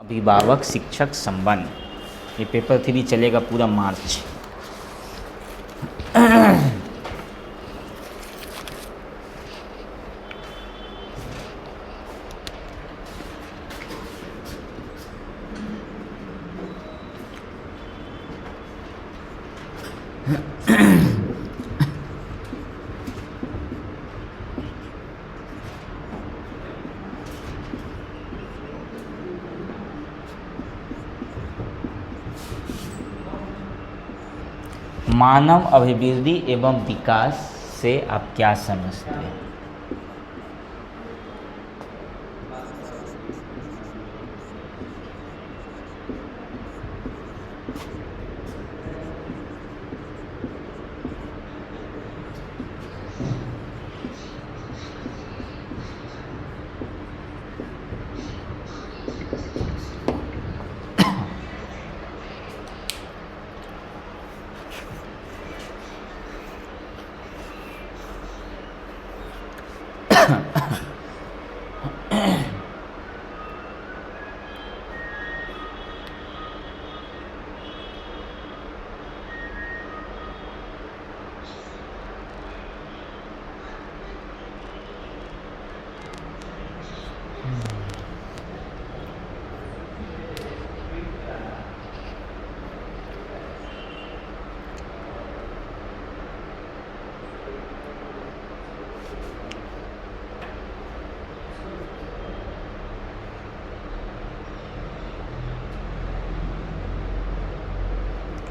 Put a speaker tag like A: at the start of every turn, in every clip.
A: अभिभावक शिक्षक संबंध, ये पेपर 3 चलेगा पूरा मार्च। मानव अभिवृद्धि एवं विकास से आप क्या समझते हैं?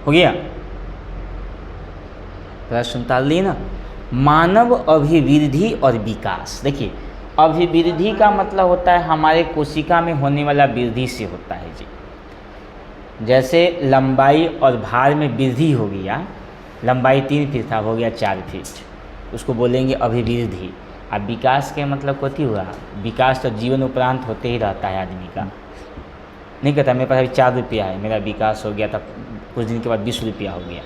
A: हो गया प्रश्न टाल दी ना। मानव अभिवृद्धि और विकास, देखिए अभिवृद्धि का मतलब होता है हमारे कोशिका में होने वाला वृद्धि से होता है जी। जैसे लंबाई और भार में वृद्धि हो गया, लंबाई 3 फीट था हो गया 4 फीट, उसको बोलेंगे अभिवृद्धि। अब विकास के मतलब कथी हुआ? विकास तो जीवन उपरांत होते ही रहता है आदमी का। नहीं कहता मेरे पास अभी 4 रुपया है, मेरा विकास हो गया, तब कुछ दिन के बाद 20 रुपया हो गया।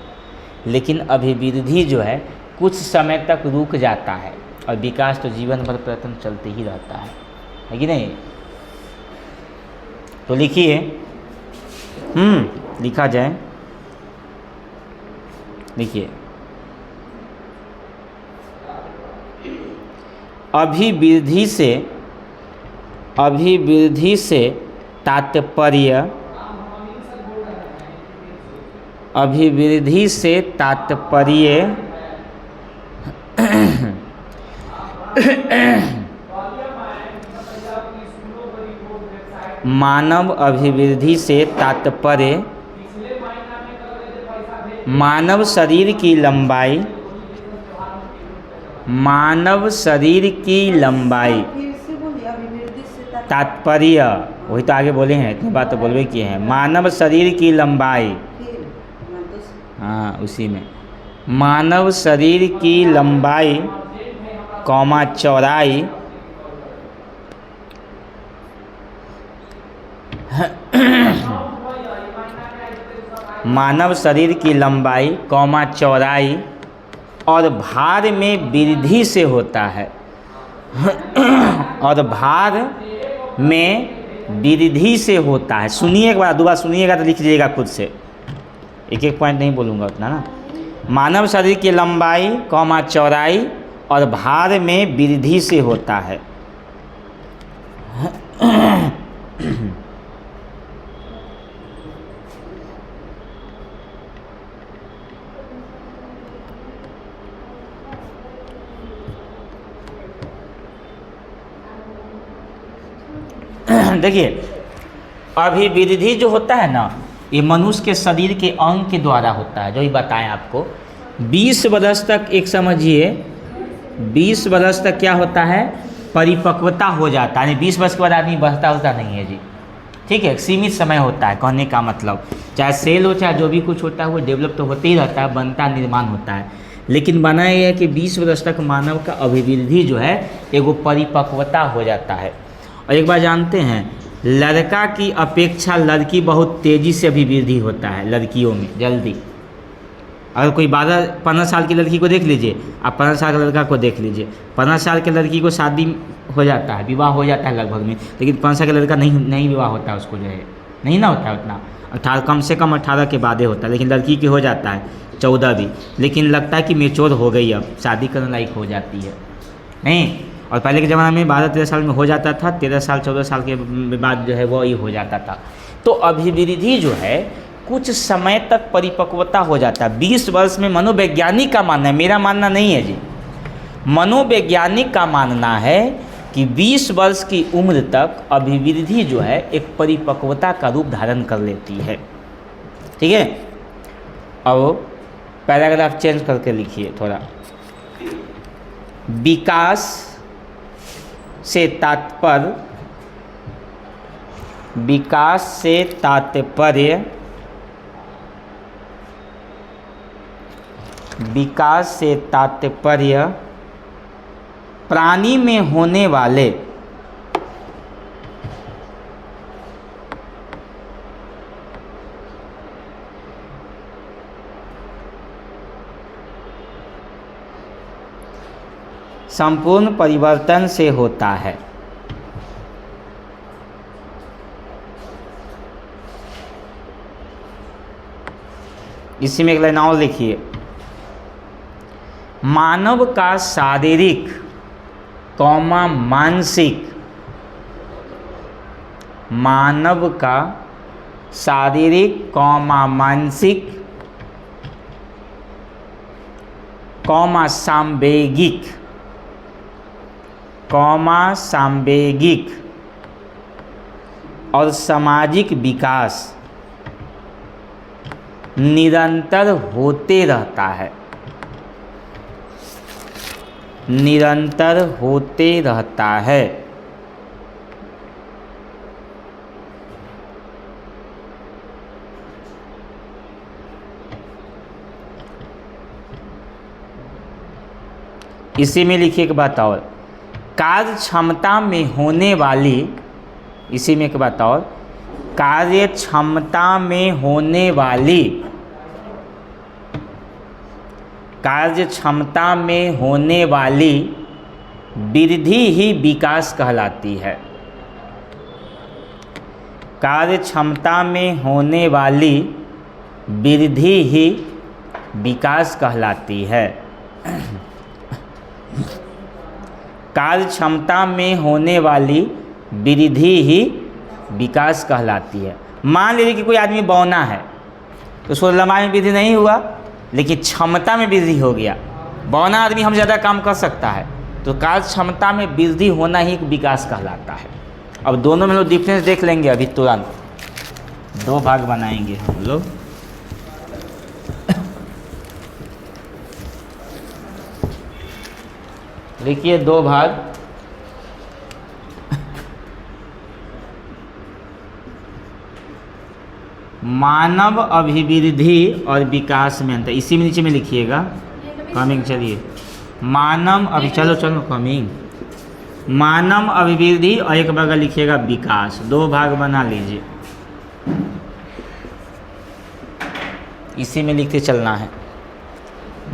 A: लेकिन अभिवृद्धि जो है कुछ समय तक रुक जाता है और विकास तो जीवन भर प्रयत्न चलते ही रहता है कि नहीं? तो लिखिए, लिखा जाए, लिखिए अभिवृद्धि से तात्पर्य, अभिवृद्धि से तात्पर्य मानव अभिवृद्धि से तात्पर्य मानव शरीर की लंबाई, मानव शरीर की लंबाई तात्पर्य, वही तो आगे बोले हैं, इतनी बात तो बोलवे किए हैं। मानव शरीर की लंबाई, हाँ उसी में, मानव शरीर की लंबाई कौमा चौड़ाई मानव शरीर की लंबाई कौमा चौड़ाई और भार में वृद्धि से होता है और भार में वृद्धि से होता है। सुनिए एक बार, दोबारा सुनिएगा तो लिख लीजिएगा खुद से, एक एक पॉइंट नहीं बोलूँगा उतना ना। मानव शरीर की लंबाई कौमा चौड़ाई और भार में वृद्धि से होता है। देखिए अभिवृद्धि जो होता है ना, ये मनुष्य के शरीर के अंग के द्वारा होता है, जो ही बताएं आपको। 20 वर्ष तक, एक समझिए 20 वर्ष तक क्या होता है? परिपक्वता हो जाता है। 20 वर्ष के बाद आदमी बढ़ता होता नहीं है जी, ठीक है, सीमित समय होता है। कहने का मतलब चाहे सेल हो चाहे जो भी कुछ होता है वो डेवलप तो होते ही रहता है, बनता निर्माण होता है। लेकिन बनाया गया है कि 20 वर्ष तक मानव का अभिवृद्धि जो है एगो परिपक्वता हो जाता है। और एक बार जानते हैं लड़का की अपेक्षा लड़की बहुत तेज़ी से अभिवृद्धि होता है, लड़कियों में जल्दी। अगर कोई 15 साल की लड़की को देख लीजिए, आप 15 साल का लड़का को देख लीजिए, 15 साल की लड़की को शादी हो जाता है, विवाह हो जाता है लगभग में, लेकिन 15 साल का लड़का नहीं विवाह होता है, उसको जो है नहीं ना होता है उतना, 18 कम से कम 18 के बाद ही होता है, लेकिन लड़की की हो जाता है 14 भी, लेकिन लगता है कि मेच्योर हो गई, अब शादी करने लायक हो जाती है नहीं। और पहले के ज़माने में 12-13 साल में हो जाता था, 13 साल 14 साल के बाद जो है वो ही हो जाता था। तो अभिवृद्धि जो है कुछ समय तक परिपक्वता हो जाता है। 20 वर्ष में मनोवैज्ञानिक का मानना है, मेरा मानना नहीं है जी, मनोवैज्ञानिक का मानना है कि 20 वर्ष की उम्र तक अभिवृद्धि जो है एक परिपक्वता का रूप धारण कर लेती है। ठीक है, अब पैराग्राफ चेंज करके लिखिए थोड़ा। विकास से तात्पर्य, विकास से तात्पर्य, विकास से तात्पर्य प्राणी में होने वाले संपूर्ण परिवर्तन से होता है। इसी में एक लाइन और लिखिए, मानव का शारीरिक कौमा मानसिक, मानव का शारीरिक कौमा मानसिक कौमा सांवेगिक, कौमा सांवेगिक और सामाजिक विकास निरंतर होते रहता है, निरंतर होते रहता है। इसी में लिखिए एक बात और, कार्य क्षमता में होने वाली, इसी में एक बात और, कार्य क्षमता में होने वाली, कार्य क्षमता में होने वाली वृद्धि ही विकास कहलाती है। कार्य क्षमता में होने वाली वृद्धि ही विकास कहलाती है। कार्य क्षमता में होने वाली वृद्धि ही विकास कहलाती है। मान लीजिए कि कोई आदमी बौना है तो उसको लंबाई में वृद्धि नहीं हुआ, लेकिन क्षमता में वृद्धि हो गया। बौना आदमी हम ज़्यादा काम कर सकता है, तो कार्य क्षमता में वृद्धि होना ही एक विकास कहलाता है। अब दोनों में लोग डिफरेंस देख लेंगे अभी तुरंत, दो भाग बनाएंगे हम लोग। देखिए दो भाग, मानव अभिवृद्धि और विकास में अंतर, इसी में नीचे में लिखिएगा कमिंग। चलिए मानव अभी चलो कमिंग, मानव अभिवृद्धि और एक बगल लिखिएगा विकास, दो भाग बना लीजिए। इसी में लिखते चलना है,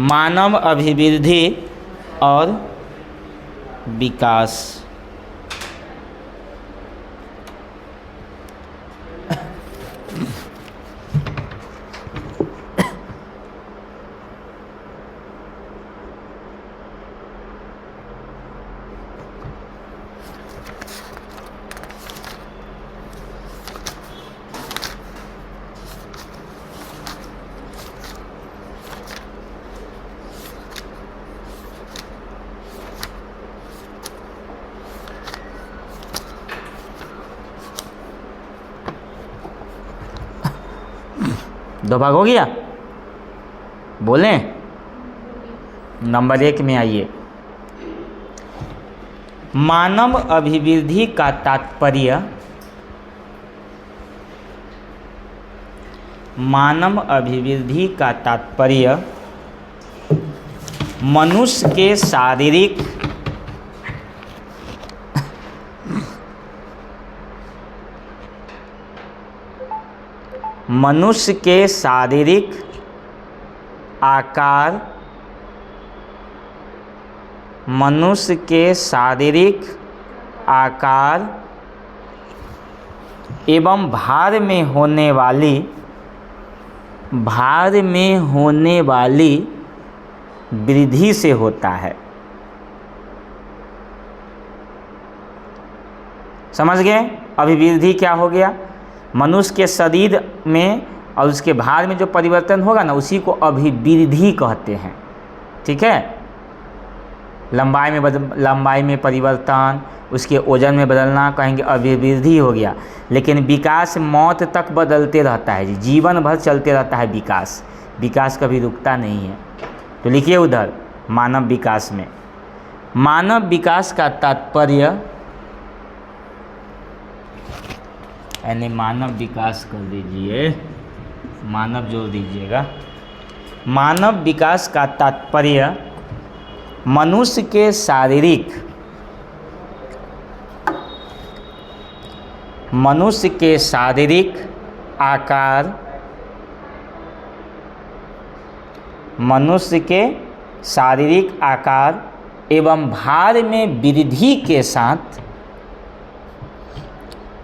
A: मानव अभिवृद्धि और विकास। दो भाग हो गया, बोलें। नंबर 1 में आइए, मानव अभिवृद्धि का तात्पर्य, मानव अभिवृद्धि का तात्पर्य मनुष्य के शारीरिक आकार, मनुष्य के शारीरिक आकार एवं भार में होने वाली वृद्धि से होता है। समझ गए? अभिवृद्धि क्या हो गया? मनुष्य के शरीर में और उसके भार में जो परिवर्तन होगा ना, उसी को अभिवृद्धि कहते हैं। ठीक है? लंबाई में परिवर्तन, उसके ओजन में बदलना कहेंगे अभिवृद्धि हो गया। लेकिन विकास मौत तक बदलते रहता है जी, जीवन भर चलते रहता है विकास कभी रुकता नहीं है। तो लिखिए उधर मानव विकास में, मानव विकास का तात्पर्य, यानी मानव विकास कर दीजिए, मानव जोड़ दीजिएगा। मानव विकास का तात्पर्य मनुष्य के शारीरिक आकार, मनुष्य के शारीरिक आकार एवं भार में वृद्धि के साथ,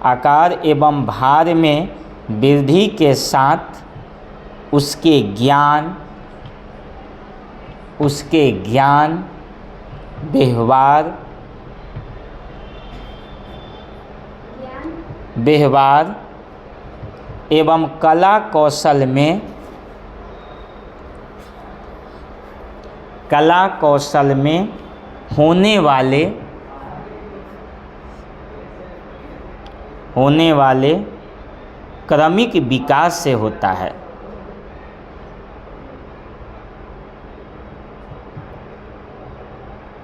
A: आकार एवं भार में वृद्धि के साथ उसके ज्ञान, व्यवहार एवं कला कौशल में होने वाले क्रमिक विकास से होता है।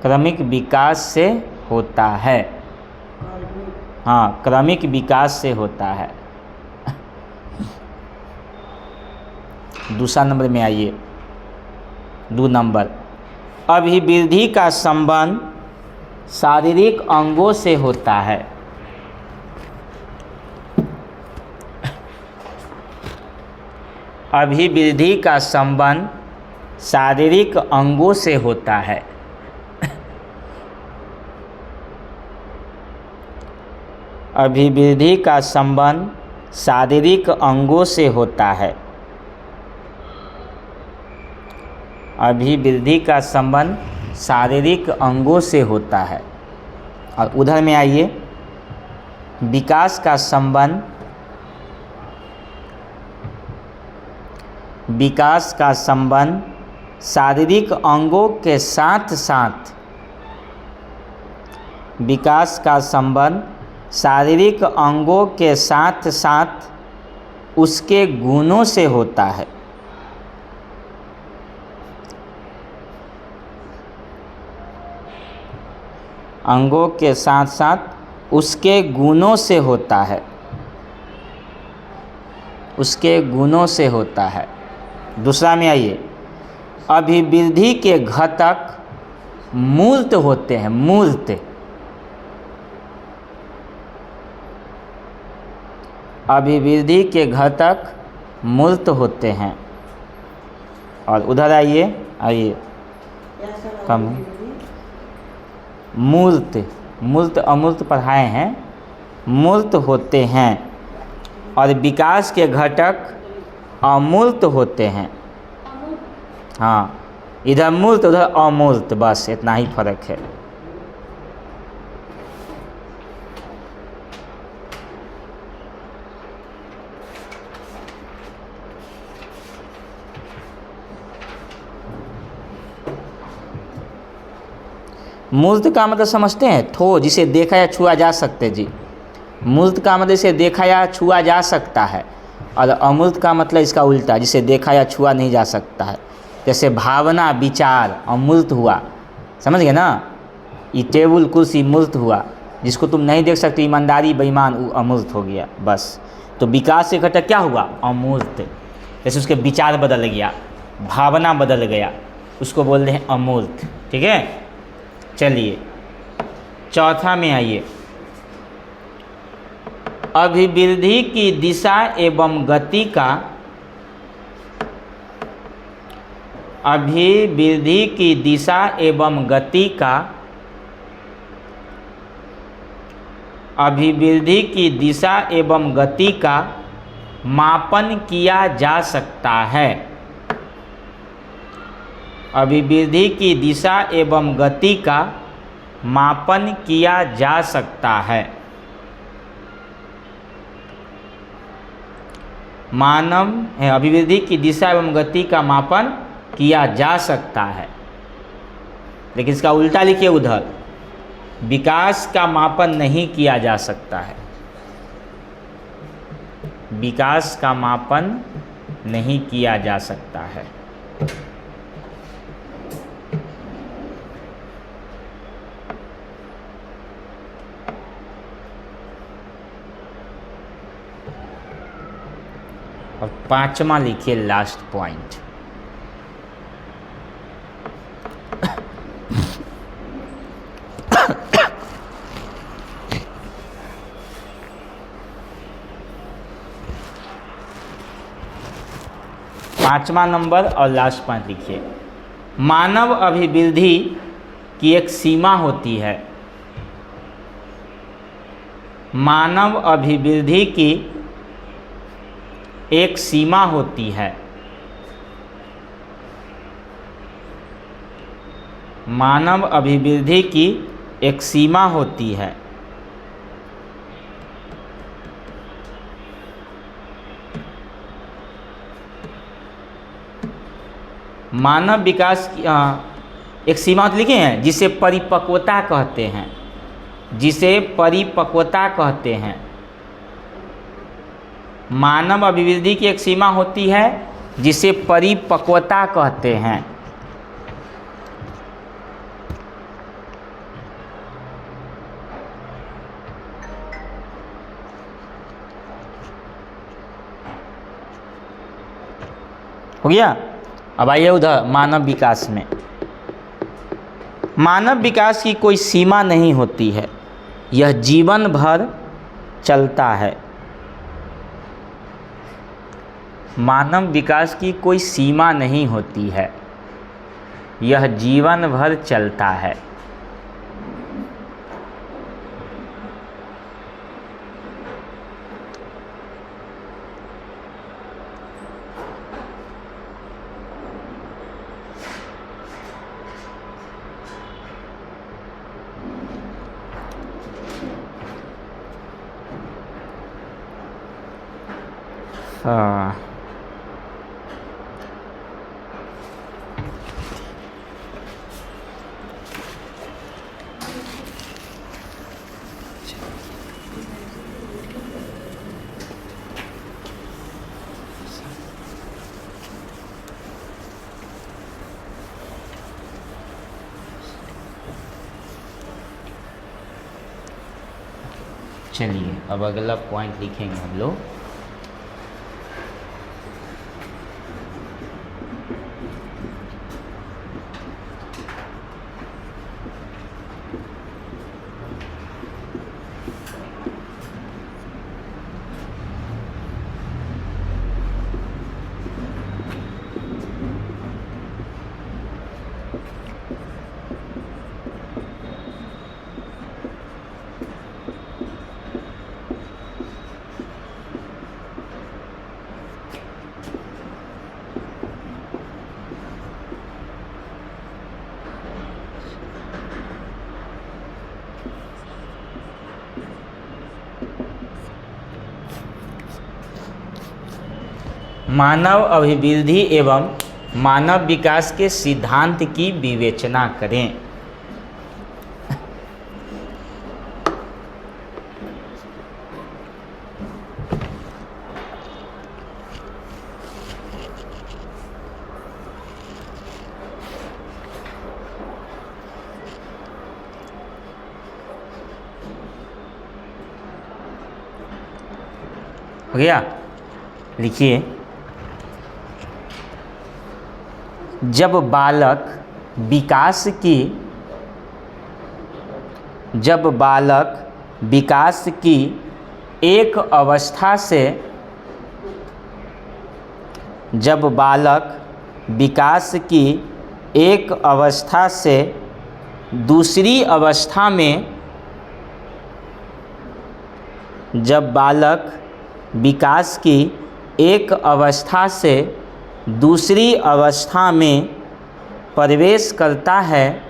A: क्रमिक विकास से होता है। हाँ, क्रमिक विकास से होता है। दूसरा नंबर में आइए, 2 नंबर, अभिवृद्धि का संबंध शारीरिक अंगों से होता है। अभिवृद्धि का संबंध शारीरिक अंगों से होता है। अभिवृद्धि का संबंध शारीरिक अंगों से होता है। अभिवृद्धि का संबंध शारीरिक अंगों से होता है। और उधर में आइए, विकास का संबंध शारीरिक अंगों के साथ साथ, विकास का संबंध शारीरिक अंगों के साथ साथ उसके गुणों से होता है। अंगों के साथ साथ उसके गुणों से होता है। उसके गुणों से होता है। दूसरा में आइए, अभिवृद्धि के घटक मूर्त होते हैं। मूर्त, अभिवृद्धि के घटक मूर्त होते हैं। और उधर आइए कम, मूर्त अमूर्त पढ़ाए हैं, मूर्त होते हैं। और विकास के घटक अमूर्त होते हैं। हाँ, इधर मूर्त उधर अमूर्त, बस इतना ही फर्क है। मूर्त का मतलब समझते हैं? ठोस, जिसे देखा या छुआ जा सकते जी। मूर्त का मतलब इसे देखा या छुआ जा सकता है। और अमूर्त का मतलब इसका उल्टा, जिसे देखा या छुआ नहीं जा सकता है। जैसे भावना, विचार अमूर्त हुआ, समझ गए ना? ये टेबल कुर्सी मूर्त हुआ, जिसको तुम नहीं देख सकते, ईमानदारी बेईमान, वो अमूर्त हो गया। बस, तो विकास से घटक क्या हुआ? अमूर्त। जैसे उसके विचार बदल गया, भावना बदल गया, उसको बोलते हैं अमूर्त। ठीक है, चलिए चौथा में आइए, अभिवृद्धि की दिशा एवं गति का अभिवृद्धि की दिशा एवं गति का अभिवृद्धि की दिशा एवं गति का मापन किया जा सकता है। अभिवृद्धि की दिशा एवं गति का मापन किया जा सकता है। मानव है अभिवृद्धि की दिशा एवं गति का मापन किया जा सकता है, लेकिन इसका उल्टा लिखिए उधर, विकास का मापन नहीं किया जा सकता है। विकास का मापन नहीं किया जा सकता है। और पांचवा लिखिए लास्ट पॉइंट, पांचवा नंबर और लास्ट पॉइंट लिखिए। मानव अभिवृद्धि की एक सीमा होती है। मानव अभिवृद्धि की एक सीमा होती है। मानव अभिवृद्धि की एक सीमा होती है। मानव विकास की एक सीमा लिखे हैं जिसे परिपक्वता कहते हैं, जिसे परिपक्वता कहते हैं। मानव अभिवृद्धि की एक सीमा होती है जिसे परिपक्वता कहते हैं। हो गया। अब आइए उधर मानव विकास में। मानव विकास की कोई सीमा नहीं होती है, यह जीवन भर चलता है। मानव विकास की कोई सीमा नहीं होती है, यह जीवन भर चलता है। चलिए अब अगला पॉइंट लिखेंगे हम लोग। मानव अभिवृद्धि एवं मानव विकास के सिद्धांत की विवेचना करें। हो गया। लिखिए, जब बालक विकास की एक अवस्था से जब बालक विकास की एक अवस्था से दूसरी अवस्था में जब बालक विकास की एक अवस्था से दूसरी अवस्था में प्रवेश करता है,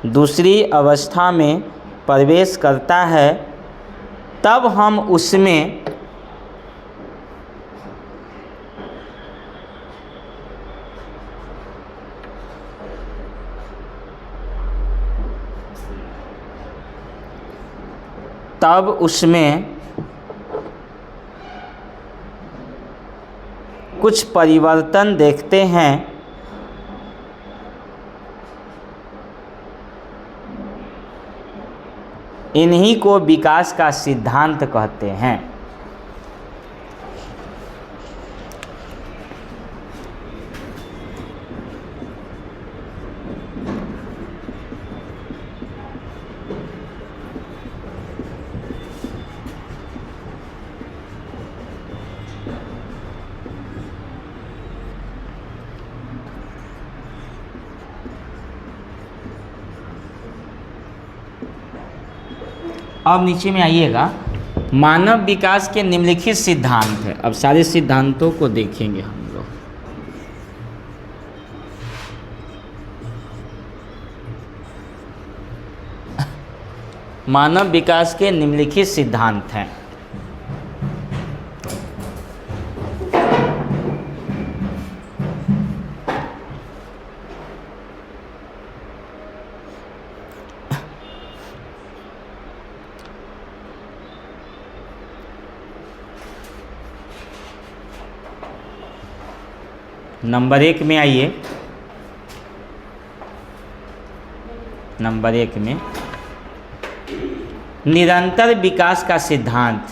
A: दूसरी अवस्था में प्रवेश करता है, तब हम उसमें कुछ परिवर्तन देखते हैं। इन्हीं को विकास का सिद्धांत कहते हैं। अब नीचे में आइएगा, मानव विकास के निम्नलिखित सिद्धांत है। अब सारे सिद्धांतों को देखेंगे हम लोग। मानव विकास के निम्नलिखित सिद्धांत हैं। नंबर 1 में आइए। नंबर 1 में निरंतर विकास का सिद्धांत।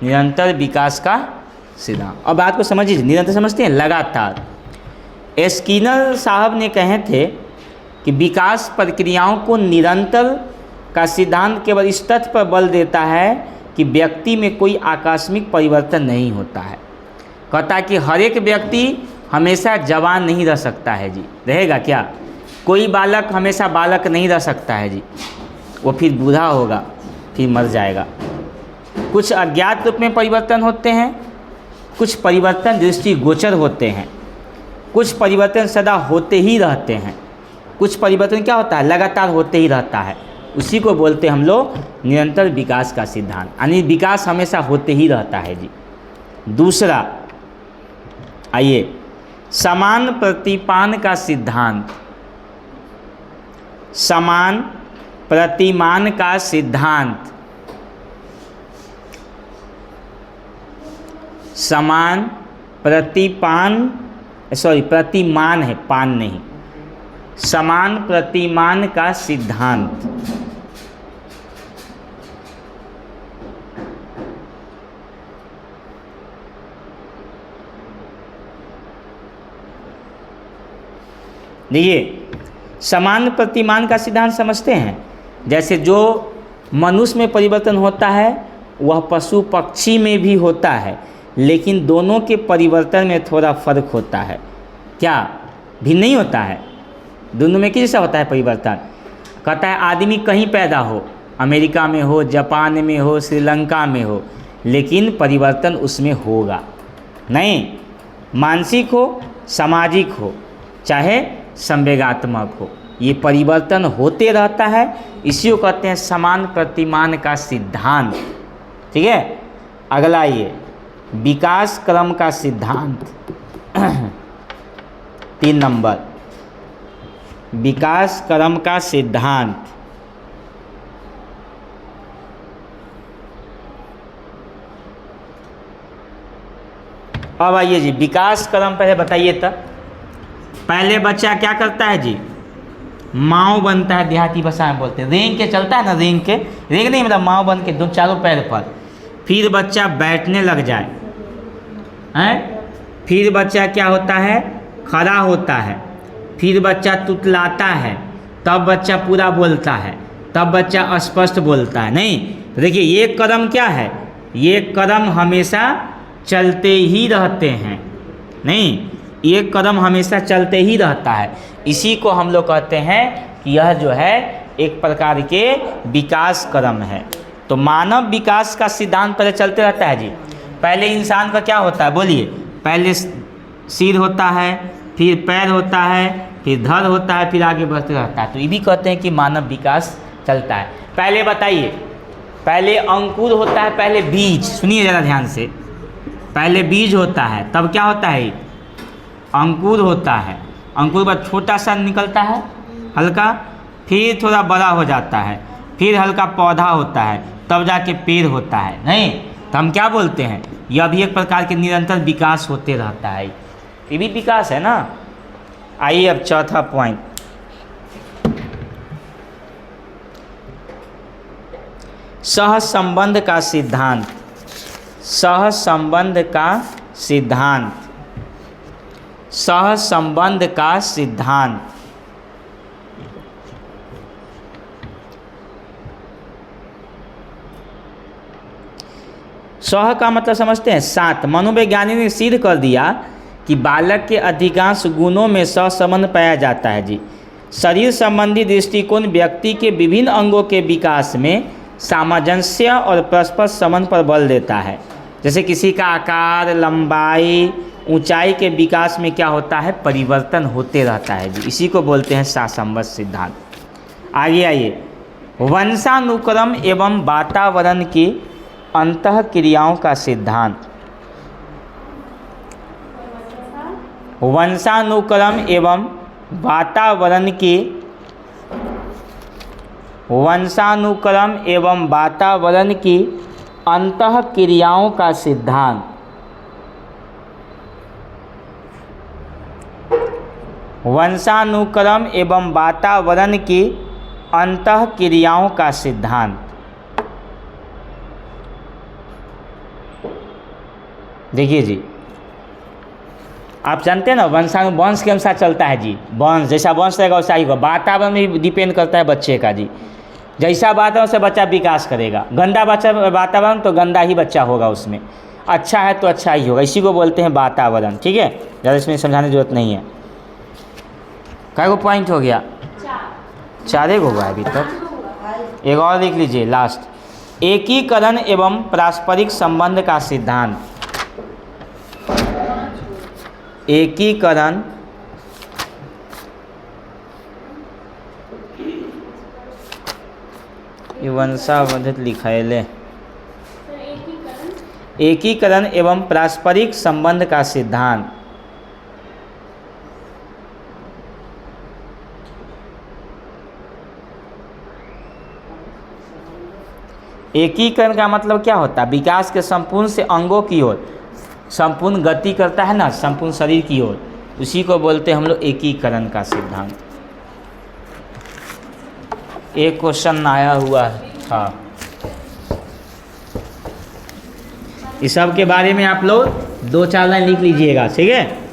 A: निरंतर विकास का सिद्धांत। अब बात को समझिए, निरंतर समझते हैं, लगातार। स्किनर साहब ने कहे थे कि विकास प्रक्रियाओं को निरंतर का सिद्धांत केवल इस तथ्य पर बल देता है कि व्यक्ति में कोई आकस्मिक परिवर्तन नहीं होता है। कहता है कि हर एक व्यक्ति हमेशा जवान नहीं रह सकता है जी। रहेगा क्या? कोई बालक हमेशा बालक नहीं रह सकता है जी। वो फिर बूढ़ा होगा, फिर मर जाएगा। कुछ अज्ञात रूप में परिवर्तन होते हैं, कुछ परिवर्तन दृष्टिगोचर होते हैं, कुछ परिवर्तन सदा होते ही रहते हैं, कुछ परिवर्तन क्या होता है? लगातार होते ही रहता है। उसी को बोलते हैं हम लोग निरंतर विकास का सिद्धांत, यानी विकास हमेशा होते ही रहता है जी। दूसरा आइए, समान प्रतिमान का सिद्धांत। समान प्रतिमान का सिद्धांत। समान प्रतिमान है, पान नहीं। समान प्रतिमान का सिद्धांत। देखिए, समान प्रतिमान का सिद्धांत समझते हैं। जैसे जो मनुष्य में परिवर्तन होता है वह पशु पक्षी में भी होता है, लेकिन दोनों के परिवर्तन में थोड़ा फर्क होता है। क्या भिन्न नहीं होता है? दोनों में कैसा होता है परिवर्तन? कहता है आदमी कहीं पैदा हो, अमेरिका में हो, जापान में हो, श्रीलंका में हो, लेकिन परिवर्तन उसमें होगा नहीं। मानसिक हो, सामाजिक हो, चाहे संवेगात्मक हो, ये परिवर्तन होते रहता है। इसी को कहते हैं समान प्रतिमान का सिद्धांत। ठीक है, अगला ये विकास क्रम का सिद्धांत। 3 नंबर, विकास क्रम का सिद्धांत। अब आइए जी, विकास क्रम पहले बताइए। तब पहले बच्चा क्या करता है जी? माँव बनता है, देहाती भाषा में बोलते हैं। रेंग के चलता है ना, रेंग के, रेंग नहीं मतलब माँव बन के दो चारों पैर पर। फिर बच्चा बैठने लग जाए हैं, फिर बच्चा क्या होता है, खड़ा होता है, फिर बच्चा तुतलाता है, तब बच्चा पूरा बोलता है, तब बच्चा स्पष्ट बोलता है। नहीं तो देखिए ये कदम क्या है, ये कदम हमेशा चलते ही रहते हैं। नहीं, ये कदम हमेशा चलते ही रहता है। इसी को हम लोग कहते हैं कि यह जो है एक प्रकार के विकास कदम है। तो मानव विकास का सिद्धांत पहले चलते रहता है जी। पहले इंसान का क्या होता है बोलिए, पहले सिर होता है, फिर पैर होता है, फिर धड़ होता है, फिर आगे बढ़ते रहता है। तो ये भी कहते हैं कि मानव विकास चलता है। पहले बताइए, पहले अंकुर होता है, पहले बीज, सुनिए ज़रा ध्यान से, पहले बीज होता है, तब क्या होता है, अंकुर होता है, अंकुर बाद छोटा सा निकलता है हल्का, फिर थोड़ा बड़ा हो जाता है, फिर हल्का पौधा होता है, तब जाके पेड़ होता है। नहीं तो हम क्या बोलते हैं, यह भी एक प्रकार के निरंतर विकास होते रहता है, ये भी विकास है ना। आइए अब चौथा पॉइंट, सहसंबंध का सिद्धांत। सहसंबंध का सिद्धांत, सहसंबंध का सिद्धांत। सह का मतलब समझते हैं साथ। मनोवैज्ञानिक ने सिद्ध कर दिया कि बालक के अधिकांश गुणों में सहसंबंध पाया जाता है जी। शरीर संबंधी दृष्टिकोण व्यक्ति के विभिन्न अंगों के विकास में सामंजस्य और परस्पर संबंध पर बल देता है। जैसे किसी का आकार, लंबाई, ऊंचाई के विकास में क्या होता है, परिवर्तन होते रहता है जी। इसी को बोलते हैं सहसंबंध सिद्धांत। आगे आइए, वंशानुक्रम एवं वातावरण की अंतः क्रियाओं का सिद्धांत। वंशानुक्रम एवं वातावरण की, वंशानुक्रम एवं वातावरण की अंतः क्रियाओं का सिद्धांत। वंशानुक्रम एवं वातावरण की अंतः क्रियाओं का सिद्धांत। देखिए जी, आप जानते हैं ना वंश के अनुसार चलता है जी। वंश जैसा वंश रहेगा वैसा ही होगा। वातावरण भी डिपेंड करता है बच्चे का जी। जैसा वातावरण से बच्चा विकास करेगा, गंदा बच्चा वातावरण तो गंदा ही बच्चा होगा उसमें, अच्छा है तो अच्छा ही होगा। इसी को बोलते हैं वातावरण। ठीक है, ज़्यादा इसमें समझाने की जरूरत नहीं है। क्या पॉइंट हो गया, 4 होगा अभी तक। एक और लिख लीजिए लास्ट, एकीकरण एवं पारस्परिक संबंध का सिद्धांत। एकीकरण वंशावधित लिखाएले, एकीकरण एवं पारस्परिक संबंध का सिद्धांत। एकीकरण का मतलब क्या होता है, विकास के संपूर्ण से अंगों की ओर संपूर्ण गति करता है ना, संपूर्ण शरीर की ओर, उसी को बोलते हैं हम लोग एकीकरण का सिद्धांत। एक क्वेश्चन आया हुआ है, हाँ, इस सब के बारे में आप लोग 2-4 लाइन लिख लीजिएगा। ठीक है,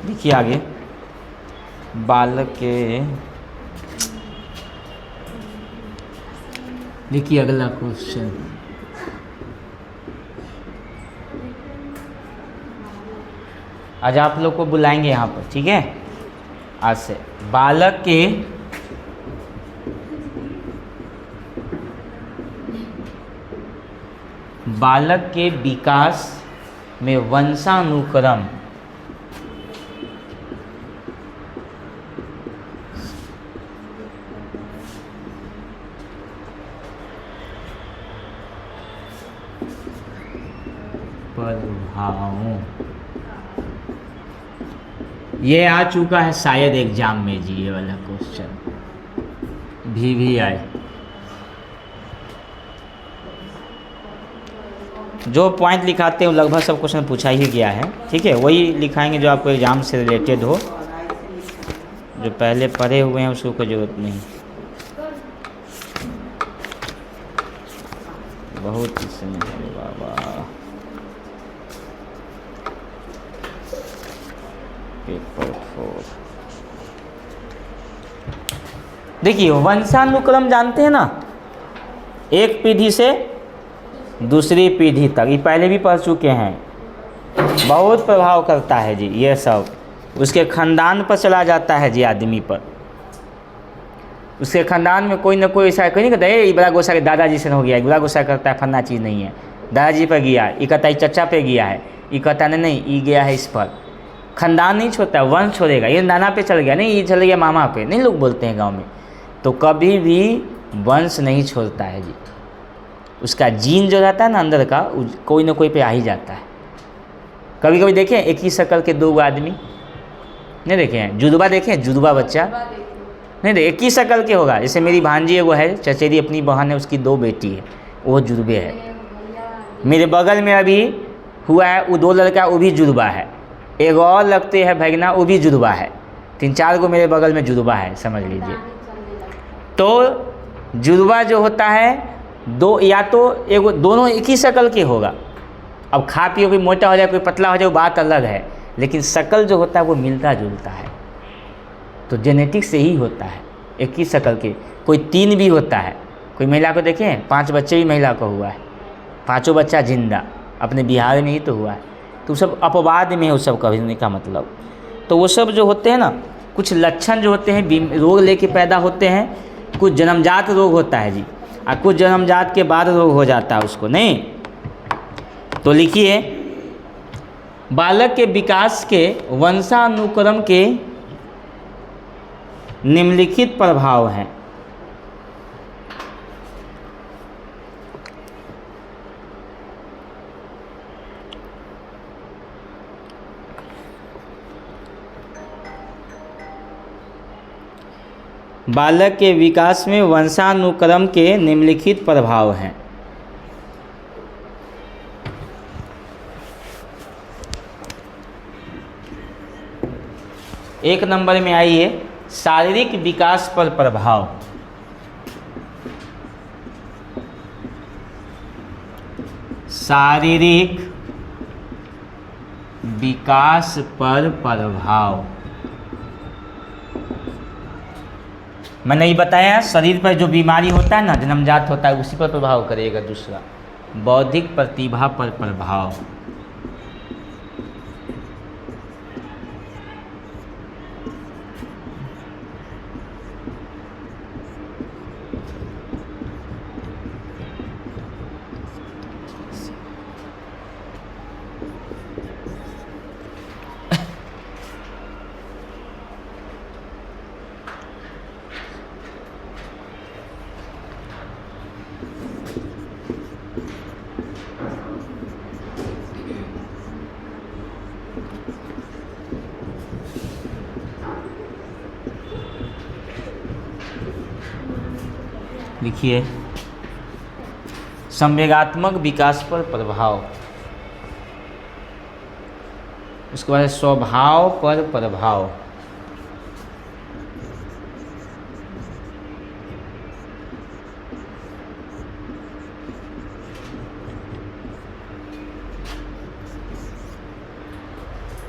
A: देखिए आगे, बालक के, देखिए अगला क्वेश्चन, आज आप लोग को बुलाएंगे यहाँ पर। ठीक है, आज से बालक के विकास में वंशानुक्रम प्रभावों, ये आ चुका है शायद एग्जाम में जी, ये वाला क्वेश्चन भी आए। जो पॉइंट लिखाते हैं वो लगभग सब क्वेश्चन पूछा ही गया है, ठीक है। वही लिखाएंगे जो आपको एग्ज़ाम से रिलेटेड हो, जो पहले पढ़े हुए हैं उसको कोई ज़रूरत नहीं। बहुत इसमें है बाबा। पेपर 4 देखिए, वंशानुक्रम जानते हैं ना, एक पीढ़ी से दूसरी पीढ़ी तक, ये पहले भी पढ़ चुके हैं, बहुत प्रभाव करता है जी। ये सब उसके ख़ानदान पर चला जाता है जी, आदमी पर। उसके ख़ानदान में कोई ना कोई ऐसा कोई नहीं कहता है ये बड़ा गुस्सा के दादाजी से हो गया, ये बड़ा गुस्सा करता है, फन्ना चीज़ नहीं है, दादाजी पर गया, ये कहता है चचा पे गया है, ये कहता नहीं ये गया है इस पर। ख़ानदान नहीं छोड़ता, वंश छोड़ेगा, ये नाना पे चल गया, नहीं ये चल गया मामा पे, नहीं लोग बोलते हैं गाँव में। तो कभी भी वंश नहीं छोड़ता है जी। उसका जीन जो रहता है ना अंदर का, कोई ना कोई पे आ ही जाता है। कभी कभी देखें एक ही शक्ल के दो आदमी, नहीं देखे हैं? जुड़वा देखे हैं? जुड़वा बच्चा नहीं देखे, एक ही शक्ल के होगा। जैसे मेरी भांजी एगो है, चचेरी अपनी बहन है, उसकी 2 बेटी है, वो जुड़वे है। मेरे बगल में अभी हुआ है, वो 2 लड़का, वो भी जुड़वा है। एक और लगते हैं भगना, वो भी जुड़वा है। 3-4 को मेरे बगल में जुड़वा है, समझ लीजिए। तो जुड़वा जो होता है, दो या तो एगो दोनों एक ही शक्ल के होगा। अब खा पिए कोई मोटा हो जाए, कोई पतला हो जाए, वो बात अलग है, लेकिन शक्ल जो होता है वो मिलता जुलता है। तो जेनेटिक्स से ही होता है, एक ही शक्ल के। कोई 3 भी होता है, कोई महिला को देखें 5 बच्चे भी महिला को हुआ है, 5 बच्चा जिंदा, अपने बिहार में ही तो हुआ है। तो सब अपवाद में है, वो सब कहने का मतलब। तो वो सब जो होते हैं ना, कुछ लक्षण जो होते हैं रोग लेके पैदा होते हैं, कुछ जन्मजात रोग होता है जी, और कुछ जन्मजात के बाद रोग हो जाता है उसको, नहीं। तो लिखिए, बालक के विकास के वंशानुक्रम के निम्नलिखित प्रभाव हैं। बालक के विकास में वंशानुक्रम के निम्नलिखित प्रभाव हैं। एक नंबर में आइए, शारीरिक विकास पर प्रभाव। शारीरिक विकास पर प्रभाव। मैंने ये बताया, शरीर पर जो बीमारी होता है ना, जन्मजात होता है, उसी पर प्रभाव करेगा। दूसरा, बौद्धिक प्रतिभा पर प्रभाव। लिखिए, संवेगात्मक विकास पर प्रभाव। उसके बाद स्वभाव पर प्रभाव।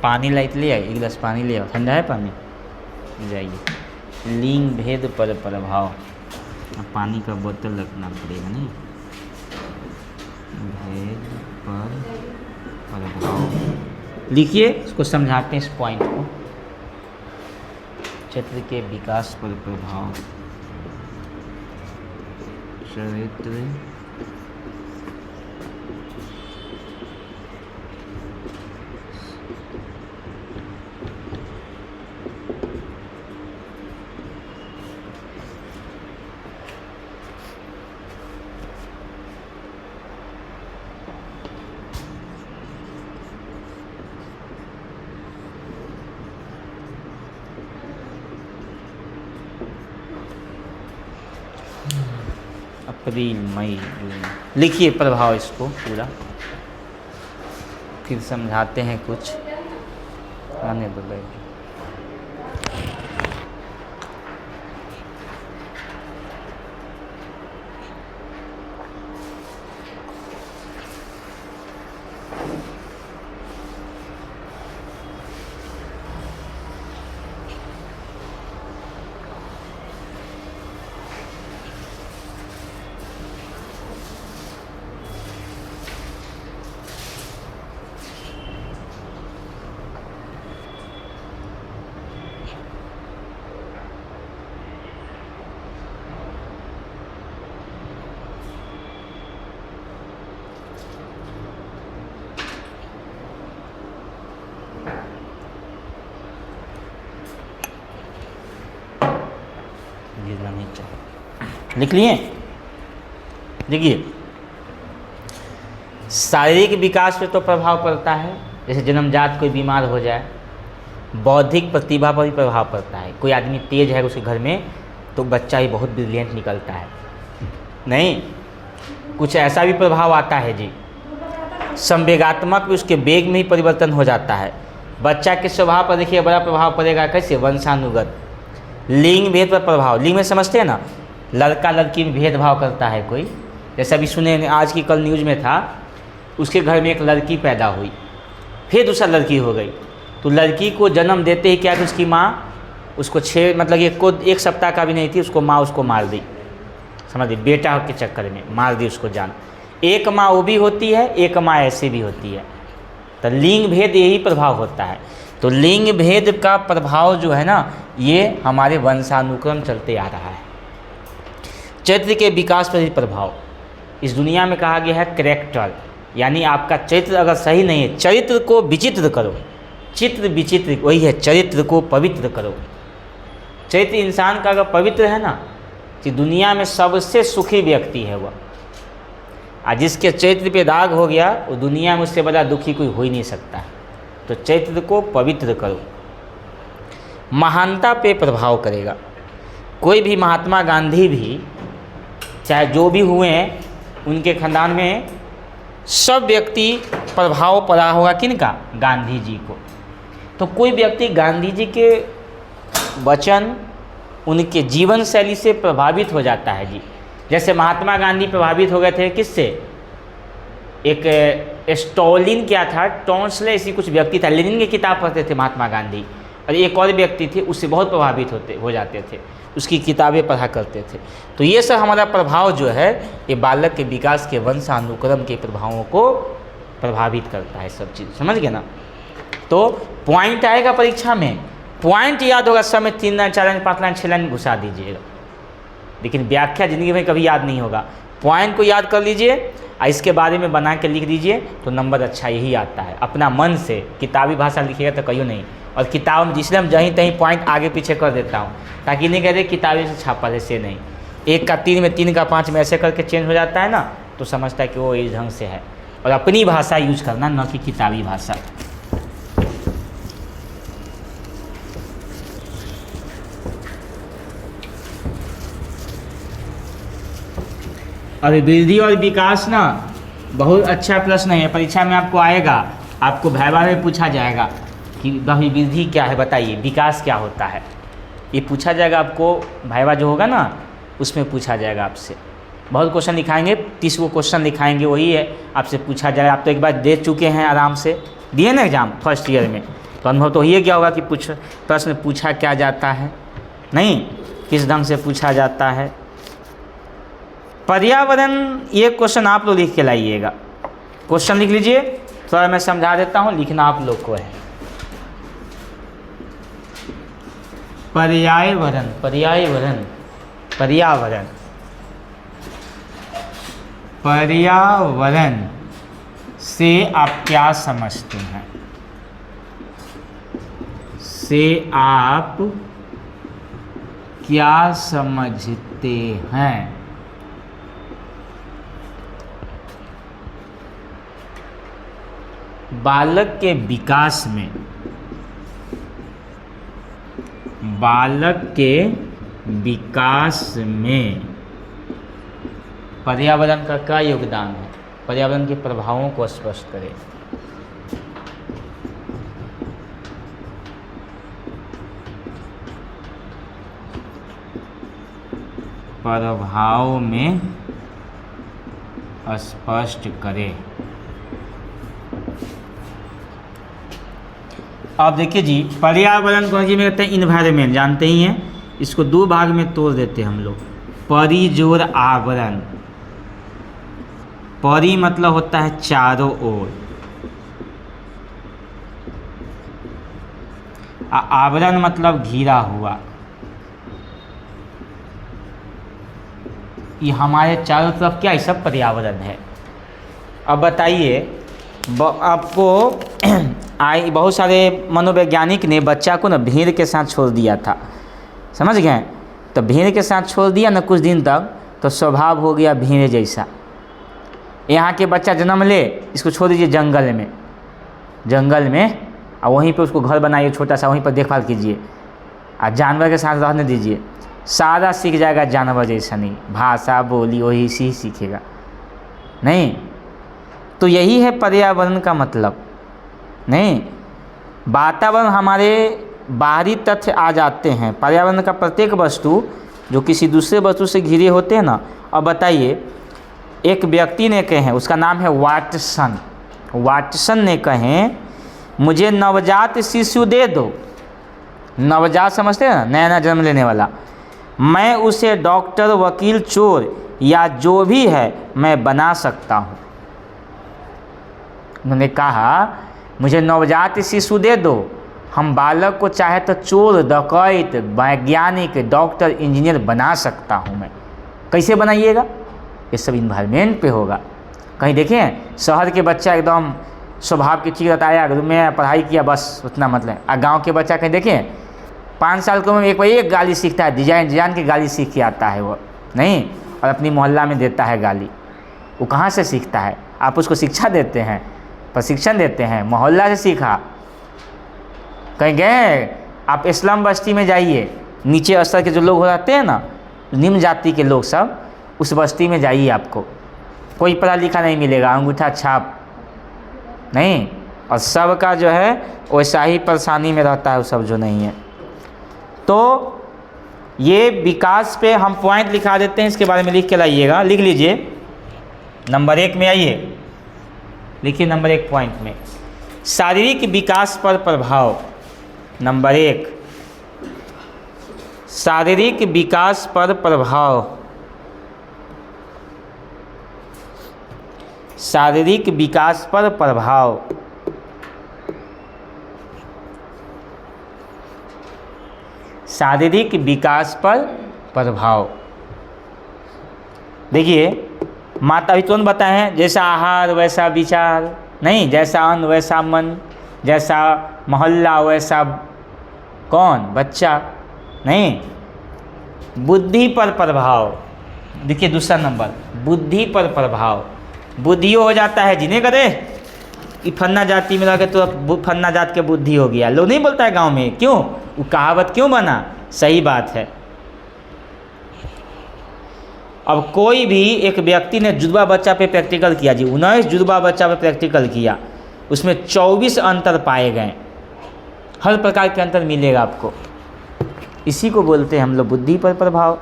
A: पानी लाइट ले आइए, 1 गिलास पानी ले आओ, ठंडा है पानी, जाइए। लिंग भेद पर प्रभाव। अब पानी का बोतल रखना पड़ेगा, नहीं। भेद पर प्रभाव लिखिए, इसको समझाते हैं इस पॉइंट को। क्षेत्र के विकास पर प्रभाव। चरित्र अप्रैल मई जून। लिखिए प्रभाव इसको पूरा। फिर समझाते हैं कुछ, आने दो बैठ। लिख लिए? देखिए, शारीरिक विकास पे तो प्रभाव पड़ता है, जैसे जन्मजात कोई बीमार हो जाए। बौद्धिक प्रतिभा पर भी प्रभाव पड़ता है, कोई आदमी तेज है उसके घर में तो बच्चा ही बहुत ब्रिलियंट निकलता है, नहीं कुछ ऐसा भी प्रभाव आता है जी। संवेगात्मक भी उसके वेग में ही परिवर्तन हो जाता है। बच्चा के स्वभाव पर देखिए बड़ा प्रभाव पड़ेगा, कैसे? वंशानुगत। लिंग भेद पर प्रभाव, लिंग में समझते हैं ना, लड़का लड़की में भेदभाव करता है कोई। जैसे अभी सुने आज की कल न्यूज़ में था, उसके घर में एक लड़की पैदा हुई, फिर दूसरा लड़की हो गई, तो लड़की को जन्म देते ही क्या कि उसकी माँ उसको मतलब एक सप्ताह का भी नहीं थी, उसको माँ उसको मार दी, समझ ली, बेटा के चक्कर में मार दी उसको जान। एक माँ वो भी होती है, एक माँ ऐसे भी होती है। तो लिंग भेद यही प्रभाव होता है। तो लिंग भेद का प्रभाव जो है ना, ये हमारे वंशानुक्रम चलते आ रहा है। चरित्र के विकास पर ही प्रभाव, इस दुनिया में कहा गया है कैरेक्टर, यानी आपका चरित्र अगर सही नहीं है, चरित्र को विचित्र करो, चित्र विचित्र वही है, चरित्र को पवित्र करो। चरित्र इंसान का अगर पवित्र है ना, तो दुनिया में सबसे सुखी व्यक्ति है वह। और जिसके चरित्र पे दाग हो गया, वो दुनिया में उससे बड़ा दुखी कोई हो ही नहीं सकता। तो चरित्र को पवित्र करो। महानता पे प्रभाव करेगा। कोई भी महात्मा गांधी भी, चाहे जो भी हुए हैं, उनके खानदान में सब व्यक्ति प्रभाव पड़ा होगा किनका? गांधी जी को। तो कोई व्यक्ति गांधी जी के वचन, उनके जीवन शैली से प्रभावित हो जाता है जी। जैसे महात्मा गांधी प्रभावित हो गए थे किससे? एक स्टॉलिन क्या था, टॉन्सले ऐसी कुछ व्यक्ति था, लेनिन की किताब पढ़ते थे महात्मा गांधी, और एक और व्यक्ति थे, उससे बहुत प्रभावित हो जाते थे, उसकी किताबें पढ़ा करते थे। तो ये सब हमारा प्रभाव जो है, ये बालक के विकास के वंशानुक्रम के प्रभावों को प्रभावित करता है, सब चीज़ समझ गए ना। तो पॉइंट आएगा परीक्षा में, पॉइंट याद होगा, सब में 3 लाइन 4 लाइन 5 लाइन 6 लाइन घुसा दीजिएगा, लेकिन व्याख्या ज़िंदगी में कभी याद नहीं होगा। पॉइंट को याद कर लीजिए और इसके बारे में बना के लिख दीजिए, तो नंबर अच्छा यही आता है। अपना मन से किताबी भाषा लिखिएगा तो कहियो नहीं। और किताब में जिसलिए हम जहीं तहीं पॉइंट आगे पीछे कर देता हूँ, ताकि नहीं कह रहे किताबें से छापा ऐसे नहीं, 1 का 3 में 3 का 5 में ऐसे करके चेंज हो जाता है ना, तो समझता है कि वो इस ढंग से है। और अपनी भाषा यूज करना, न कि किताबी भाषा। अभिवृद्धि और विकास ना बहुत अच्छा प्रश्न है, परीक्षा में आपको आएगा, आपको वाइवा में पूछा जाएगा कि अभिवृद्धि क्या है बताइए, विकास क्या होता है, ये पूछा जाएगा आपको। वाइवा जो होगा ना उसमें पूछा जाएगा आपसे। बहुत क्वेश्चन लिखाएंगे, 30 गो क्वेश्चन लिखाएंगे, वही है आपसे पूछा जाएगा। आप तो एक बार दे चुके हैं, आराम से दिए ना एग्जाम फर्स्ट ईयर में, तो अनुभव तो ये क्या होगा कि प्रश्न पूछा क्या जाता है, नहीं किस ढंग से पूछा जाता है। पर्यावरण, ये क्वेश्चन आप लोग लिख के लाइएगा। क्वेश्चन लिख लीजिए, थोड़ा मैं समझा देता हूँ, लिखना आप लोग को है। पर्यावरण, पर्यावरण, पर्यावरण, पर्यावरण से आप क्या समझते हैं? से आप क्या समझते हैं? बालक के विकास में, बालक के विकास में पर्यावरण का क्या योगदान है? पर्यावरण के प्रभावों को स्पष्ट करें। प्रभाव में स्पष्ट करे। अब देखिए जी, पर्यावरण को अंग्रेजी में कहते हैं इन्वायरमेंट, जानते ही हैं। इसको दो भाग में तोड़ देते हैं हम लोग, परिजोर आवरण। परि मतलब होता है चारों ओर, आवरण मतलब घिरा हुआ। ये हमारे चारों तरफ क्या है, सब पर्यावरण है। अब बताइए, आपको बहुत सारे मनोवैज्ञानिक ने बच्चा को ना भीड़ के साथ छोड़ दिया था, समझ गए। तो भीड़ के साथ छोड़ दिया ना कुछ दिन तक, तो स्वभाव हो गया भीड़ जैसा। यहाँ के बच्चा जन्म ले, इसको छोड़ दीजिए जंगल में, और वहीं पे उसको घर बनाइए छोटा सा, वहीं पर देखभाल कीजिए, और जानवर के साथ रहने दीजिए, सारा सीख जाएगा जानवर जैसा। नहीं, भाषा बोली वही सीखेगा नहीं। तो यही है पर्यावरण का मतलब। नहीं, वातावरण हमारे बाहरी तथ्य आ जाते हैं। पर्यावरण का प्रत्येक वस्तु जो किसी दूसरे वस्तु से घिरे होते हैं ना। अब बताइए, एक व्यक्ति ने कहे, उसका नाम है वाटसन ने कहे, मुझे नवजात शिशु दे दो। नवजात समझते हैं ना, नया जन्म लेने वाला। मैं उसे डॉक्टर, वकील, चोर या जो भी है मैं बना सकता हूँ। उन्होंने कहा, मुझे नवजात शिशु दे दो, हम बालक को चाहे तो चोर, डकैत, वैज्ञानिक, डॉक्टर, इंजीनियर बना सकता हूँ मैं। कैसे बनाइएगा? ये सब इन्वायरमेंट पे होगा। कहीं देखें शहर के बच्चा एकदम स्वभाव की चीज़ बताया, में पढ़ाई किया, बस उतना मतलब। और गांव के बच्चा कहीं देखें 5 साल की उम्र में एक गाली सीखता है, डिजाइन की गाली सीख के आता है वो, नहीं, और अपनी मोहल्ला में देता है गाली। वो कहाँ से सीखता है? आप उसको शिक्षा देते हैं, प्रशिक्षण देते हैं, मोहल्ला से सीखा। कहीं गए आप इस्लाम बस्ती में जाइए, नीचे स्तर के जो लोग रहते हैं ना, निम्न जाति के लोग सब, उस बस्ती में जाइए, आपको कोई पढ़ा लिखा नहीं मिलेगा, अंगूठा छाप नहीं, और सबका जो है वैसा ही परेशानी में रहता है वो सब जो नहीं है। तो ये विकास पे हम पॉइंट लिखा देते हैं, इसके बारे में लिख के लाइएगा, लिख लीजिए। नंबर 1 में आइए, लिखिए नंबर 1 पॉइंट में, शारीरिक विकास पर प्रभाव। नंबर 1, शारीरिक विकास पर प्रभाव। शारीरिक विकास पर प्रभाव। शारीरिक विकास पर प्रभाव। देखिए, माता भी तुरंत बताए हैं, जैसा आहार वैसा विचार, नहीं, जैसा अन्न वैसा मन, जैसा मोहल्ला वैसा कौन? बच्चा। नहीं, बुद्धि पर प्रभाव। देखिए दूसरा नंबर, बुद्धि पर प्रभाव। बुद्धियो हो जाता है, जिन्हें करे कि फन्ना जाति में रह तो फन्ना जात के बुद्धि हो गया, लोग नहीं बोलता है गांव में, क्यों? वो कहावत क्यों बना? सही बात है। अब कोई भी एक व्यक्ति ने जुड़वा बच्चा पे प्रैक्टिकल किया जी, 19 जुड़वा बच्चा पे प्रैक्टिकल किया, उसमें 24 अंतर पाए गए। हर प्रकार के अंतर मिलेगा आपको। इसी को बोलते हैं हम लोग बुद्धि पर प्रभाव।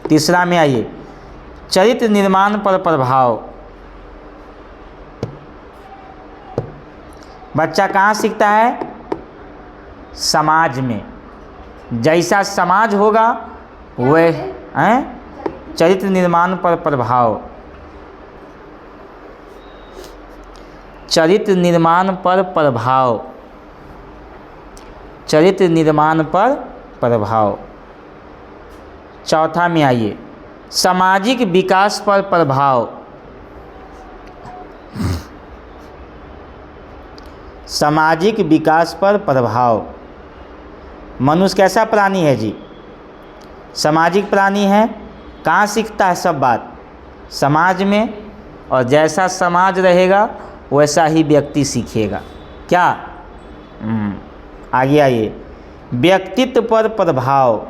A: तीसरा में आइए, चरित्र निर्माण पर प्रभाव। बच्चा कहाँ सीखता है? समाज में। जैसा समाज होगा वह चरित्र निर्माण पर प्रभाव। चरित्र निर्माण पर प्रभाव। चरित्र निर्माण पर प्रभाव। चौथा में आइए, सामाजिक विकास पर प्रभाव। सामाजिक विकास पर प्रभाव। मनुष्य कैसा प्राणी है जी? सामाजिक प्राणी है। कहाँ सीखता है सब बात? समाज में। और जैसा समाज रहेगा वैसा ही व्यक्ति सीखेगा। क्या? आगे आइए, व्यक्तित्व पर प्रभाव।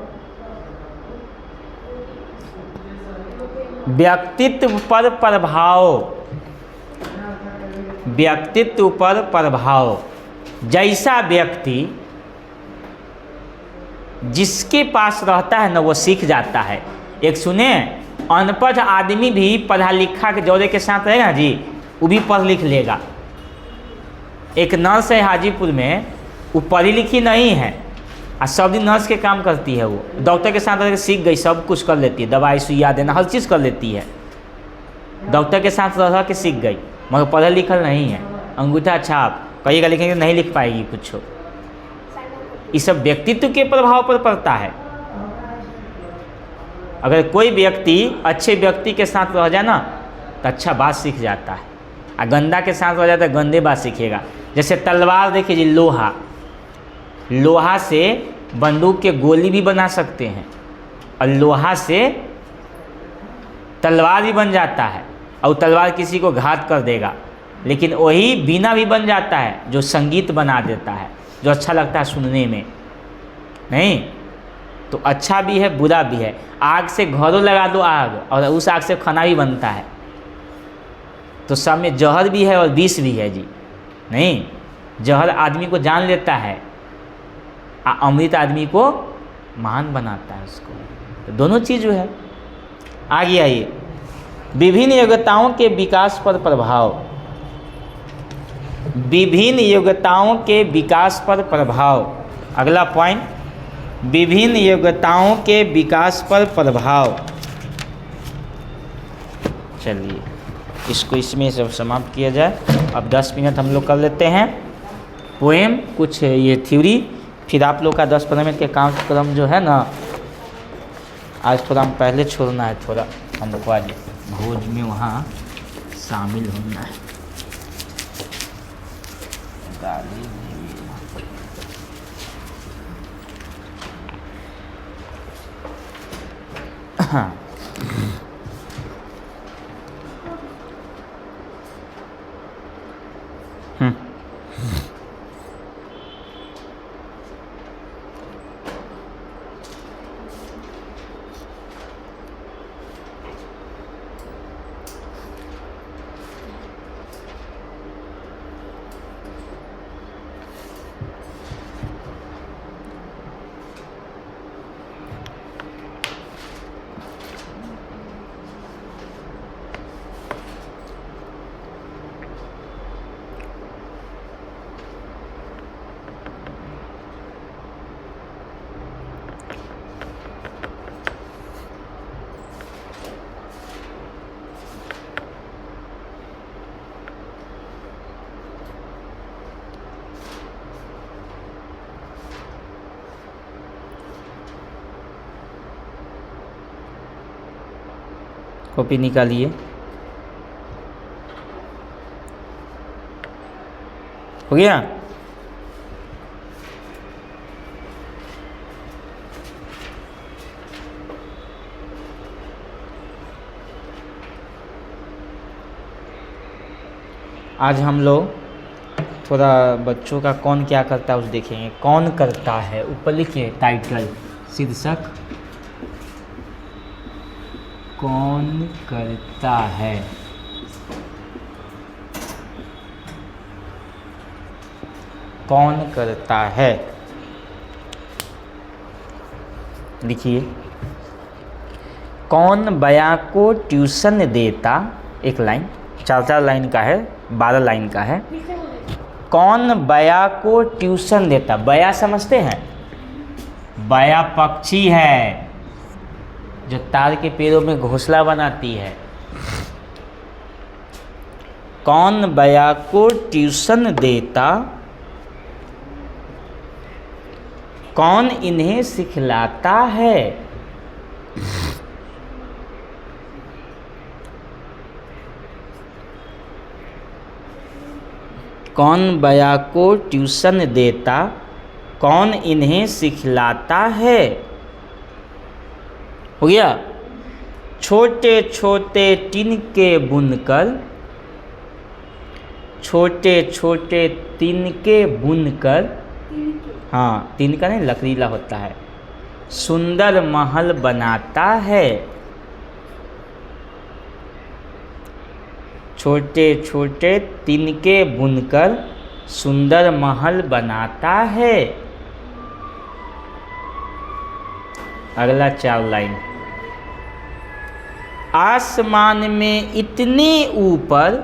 A: व्यक्तित्व पर प्रभाव। व्यक्तित्व पर प्रभाव। जैसा व्यक्ति जिसके पास रहता है ना वो सीख जाता है। एक सुने, अनपढ़ आदमी भी पढ़ा लिखा के जोड़े के साथ रहेगा जी, वो भी पढ़ लिख लेगा। एक नर्स है हाजीपुर में, वो पढ़ी लिखी नहीं है और सब दिन नर्स के काम करती है। वो डॉक्टर के साथ रह के सीख गई, सब कुछ कर लेती है, दवाई सुइया देना हर चीज़ कर लेती है। डॉक्टर के साथ रह के सीख गई, मगर पढ़ल लिखल नहीं है। अंगूठा छाप कहिएगा लिखेंगे नहीं लिख पाएगी कुछ। ये सब व्यक्तित्व के प्रभाव पर पड़ता है। अगर कोई व्यक्ति अच्छे व्यक्ति के साथ रह जाए ना तो अच्छा बात सीख जाता है, और गंदा के साथ रह जाता है गंदे बात सीखेगा। जैसे तलवार देखिए जी, लोहा से बंदूक के गोली भी बना सकते हैं, और लोहा से तलवार भी बन जाता है, और तलवार किसी को घात कर देगा। लेकिन वही बीना भी बन जाता है जो संगीत बना देता है, जो अच्छा लगता है सुनने में। नहीं तो अच्छा भी है बुरा भी है। आग से घरों लगा दो आग, और उस आग से खाना भी बनता है। तो सब में जहर भी है और विष भी है जी। नहीं, जहर आदमी को जान लेता है, अमृत आदमी को महान बनाता है उसको। तो दोनों चीज़ जो है। आगे आइए, विभिन्न योग्यताओं के विकास पर प्रभाव। विभिन्न योग्यताओं के विकास पर प्रभाव। अगला पॉइंट, विभिन्न योग्यताओं के विकास पर प्रभाव। चलिए इसको इसमें सब समाप्त किया जाए। अब 10 मिनट हम लोग कर लेते हैं पोएम, कुछ ये थ्योरी, फिर आप लोग का 10-15 मिनट के कार्यक्रम जो है ना, आज थोड़ा हम पहले छोड़ना है, थोड़ा हमको आज भोज में वहाँ शामिल होना है। हाँ कॉपी निकालिए। हो गया? आज हम लोग थोड़ा बच्चों का कौन क्या करता है उस देखेंगे। कौन करता है, ऊपर लिखिए टाइटल, शीर्षक कौन करता है। कौन करता है लिखिए। कौन बया को ट्यूशन देता, एक लाइन, 4 लाइन का है, 12 लाइन का है। कौन बया को ट्यूशन देता, बया समझते हैं? बया पक्षी है जो तार के पेड़ों में घोंसला बनाती है। कौन बया को ट्यूशन देता, कौन इन्हें सिखलाता है। कौन बया को ट्यूशन देता, कौन इन्हें सिखलाता है। हो गया? छोटे छोटे तिनके बुनकर, छोटे छोटे तिनके बुनकर, हाँ तिनका नहीं लकड़ीला होता है, सुंदर महल बनाता है। छोटे छोटे तिनके बुनकर सुंदर महल बनाता है। अगला 4 लाइन। आसमान में इतने ऊपर,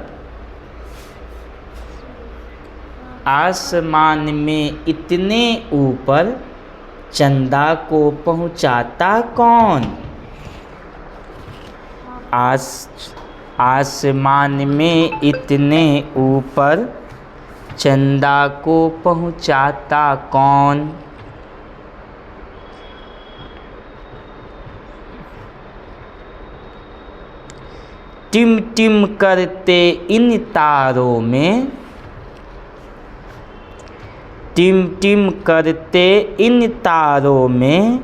A: आसमान में इतने ऊपर चंदा को पहुंचाता कौन? आसमान में इतने ऊपर चंदा को पहुंचाता कौन? टिम टिम करते इन तारों में, टिम टिम करते इन तारों में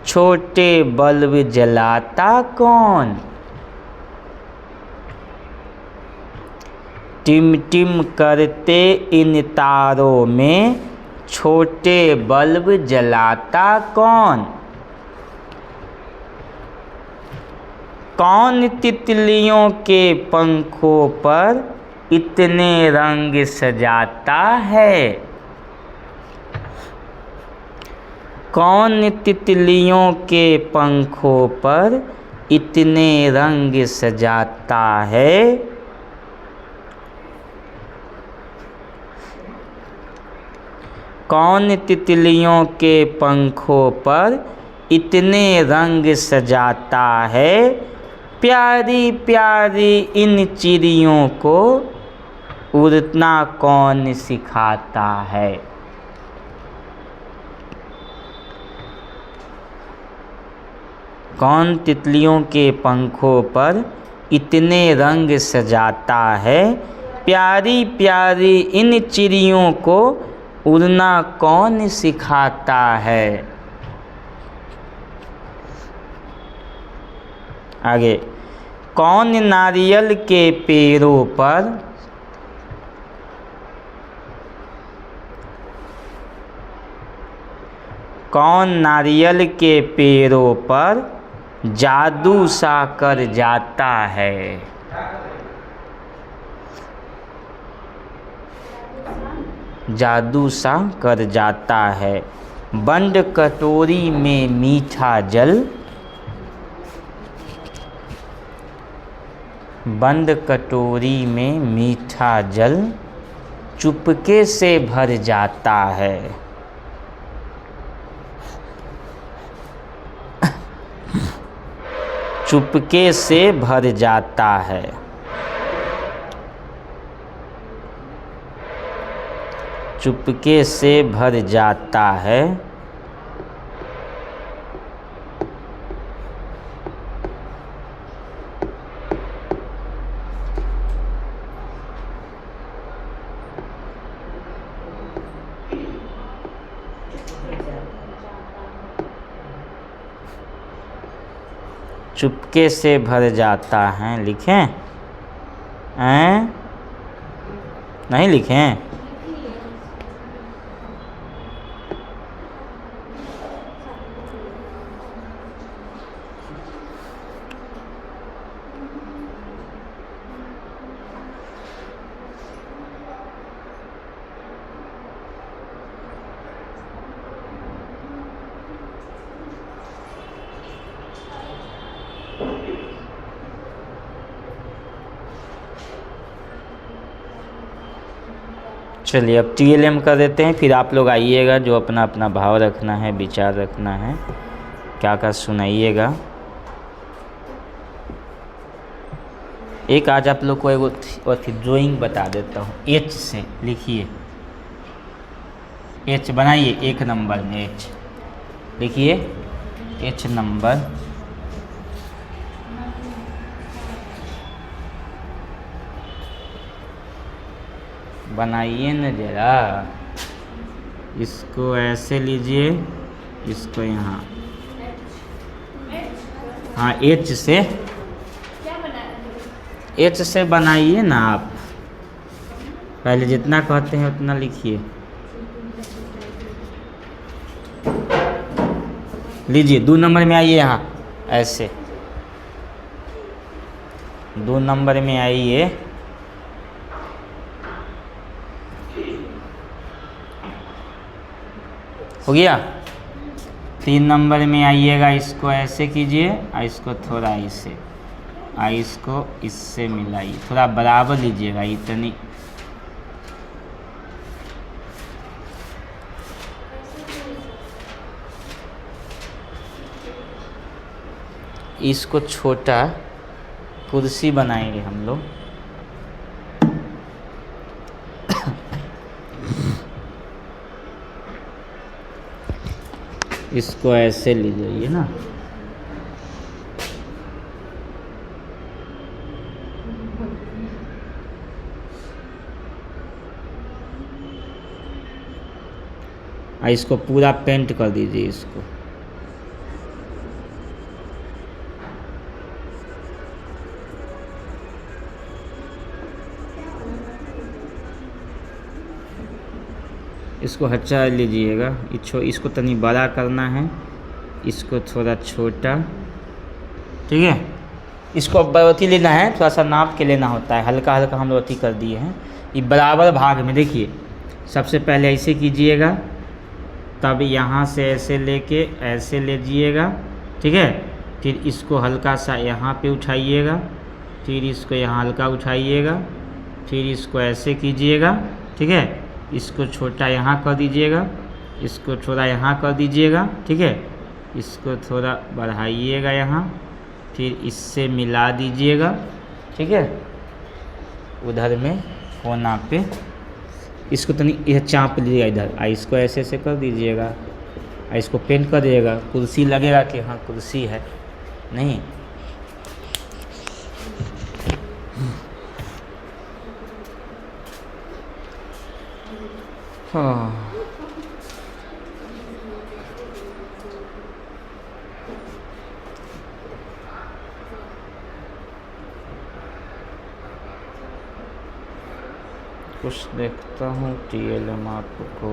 A: छोटे बल्ब जलाता कौन? टिम टिम करते इन तारों में छोटे बल्ब जलाता कौन? कौन तितलियों के पंखों पर इतने रंग सजाता है? कौन तितलियों के पंखों पर इतने रंग सजाता है? कौन तितलियों के पंखों पर इतने रंग सजाता है? प्यारी प्यारी इन चिड़ियों को उड़ना कौन सिखाता है? कौन तितलियों के पंखों पर इतने रंग सजाता है? प्यारी प्यारी इन चिड़ियों को उड़ना कौन सिखाता है? आगे, कौन नारियल के पेड़ों पर, कौन नारियल के पेड़ों पर जादू सा कर जाता है? जादू सा कर जाता है। बंद कटोरी में मीठा जल, बंद कटोरी में मीठा जल चुपके से भर जाता है। चुपके से भर जाता है। चुपके से भर जाता है। चुपके से भर जाता है, लिखें? नहीं लिखें? चलिए अब TLM कर देते हैं, फिर आप लोग आइएगा, जो अपना अपना भाव रखना है, विचार रखना है, क्या क्या सुनाइएगा। एक आज आप लोग को एक ड्राइंग बता देता हूँ। H से लिखिए, H बनाइए, 1 नंबर में H लिखिए, H नंबर। बनाइए न जरा, इसको ऐसे लीजिए, इसको यहाँ, हाँ H से, H से बनाइए ना आप। पहले जितना कहते हैं उतना लिखिए। लीजिए 2 नंबर में आइए, यहाँ ऐसे 2 नंबर में आइए। हो गया? 3 नंबर में आइएगा, इसको ऐसे कीजिए और इसको थोड़ा ऐसे, और इसको इससे मिलाइए, थोड़ा बराबर लीजिएगा इतनी। इसको छोटा कुर्सी बनाएंगे हम लोग। इसको ऐसे ले जाइए ना, और इसको पूरा पेंट कर दीजिए इसको। इसको हटा लीजिएगा, इसको तनी बड़ा करना है, इसको थोड़ा छोटा, ठीक है। इसको अथी लेना है, थोड़ा सा नाप के लेना होता है, हल्का हल्का हम लोग अथी कर दिए हैं। ये बराबर भाग में देखिए, सबसे पहले ऐसे कीजिएगा, तब यहाँ से ऐसे लेके ऐसे लीजिएगा, ठीक है। फिर इसको हल्का सा यहाँ पे उठाइएगा, फिर इसको यहाँ हल्का उठाइएगा, फिर इसको ऐसे कीजिएगा, ठीक है। इसको छोटा यहाँ कर दीजिएगा, इसको थोड़ा यहाँ कर दीजिएगा, ठीक है। इसको थोड़ा बढ़ाइएगा यहाँ, फिर इससे मिला दीजिएगा, ठीक है। उधर में कोना पे इसको तनी यह चाप लीजिएगा इधर, इसको ऐसे ऐसे कर दीजिएगा, इसको पेंट कर दीजिएगा। कुर्सी लगेगा कि हाँ कुर्सी है, नहीं। हाँ, कुछ देखता हूँ TLM आपको।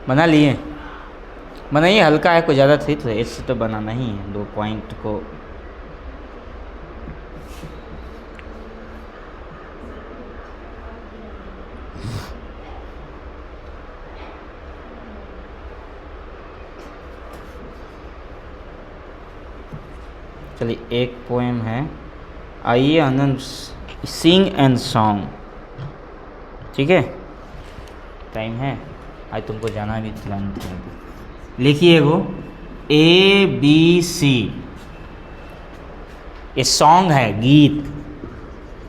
A: बना लिए, बनाइए, हल्का है, कोई ज़्यादा थी तो इससे तो बनाना ही है 2 पॉइंट को। चलिए एक पोएम है, आइए आनंद, सिंग एंड सॉन्ग, ठीक है। टाइम है, आज तुमको जाना भी तुरंत है। लिखिए वो ABC, ये सॉन्ग है, गीत,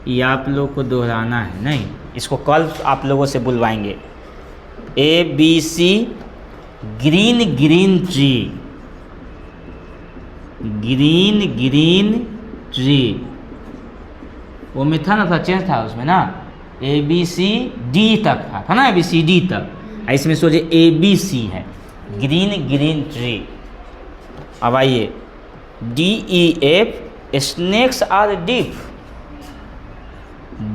A: ये आप लोग को दोहराना है, नहीं इसको कल आप लोगों से बुलवाएंगे। ABC, green green tree, green green tree, वो में था ना, था चेंज था उसमें ना, ABCD तक था ना, ABCD तक, इसमें सोचिए ABC है, ग्रीन ग्रीन ट्री। अब आइए DEF, snakes are deep,